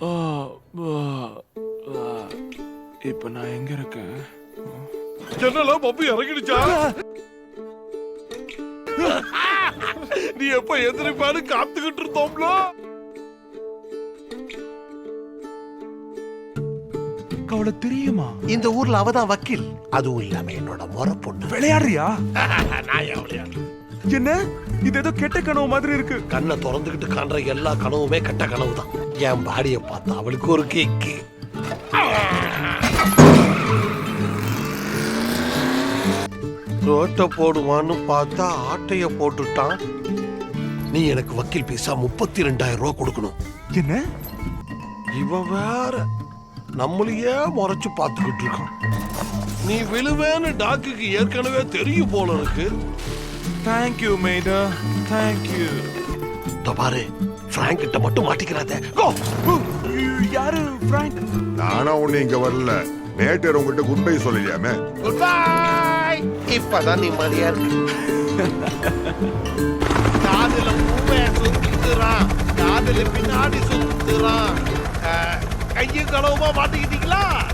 ஆ, ஆ, ஆ. இப்ப நான் எங்க இருக்கேன்? என்னலாம் பப்பு இறங்கிடுச்சா? நீ எப்ப எதிர்ப்பான்னு காத்துக்கிட்டு இருந்தோம்ல. அவள தெரியுமா? இந்த ஊர்ல அவதான் வக்கீல். அதுவும் இல்லாம என்னோட முறை பொண்ணு. விளையாடுறியா? நான் எவ்வளவு என்ன இது ஏதோ கெட்ட கனவு மாதிரி இருக்கு. கண்ணை திறந்துகிட்டு காண்ற எல்லா கனவுமே கெட்ட கனவு தான். என் பாடியை பார்த்தா அவளுக்கு ஒரு கேக்கு. ரோட்டை போடுவான்னு பார்த்தா ஆட்டைய போட்டுட்டான். நீ எனக்கு வக்கீல் பீஸா 32,000 ரூபாய் கொடுக்கணும். என்ன? இவன் வேற நம்மளையே முறைச்சு பார்த்துக்கிட்டு இருக்கான். நீ விழுவேன்னு டாக்குக்கு ஏற்கனவே தெரியும் போல இருக்கு. Thank you மேடா, thank you. பாரு, பிராங்க் கிட்ட மட்டும் மாட்டிக்கிறாதே. Go. யாரு பிராங்க்? நானா ஒண்ணு இங்க வரல. நேட்டர் உங்ககிட்ட குட் பை சொல்லலையாமே. Good bye. இப்பதான் நிம்மதியா இருக்கு. காதுல பூவே சுத்துறான், காதுல பின்னாடி சுத்துறான். கையும் களவுமா மாட்டிக்கிட்டீங்களா?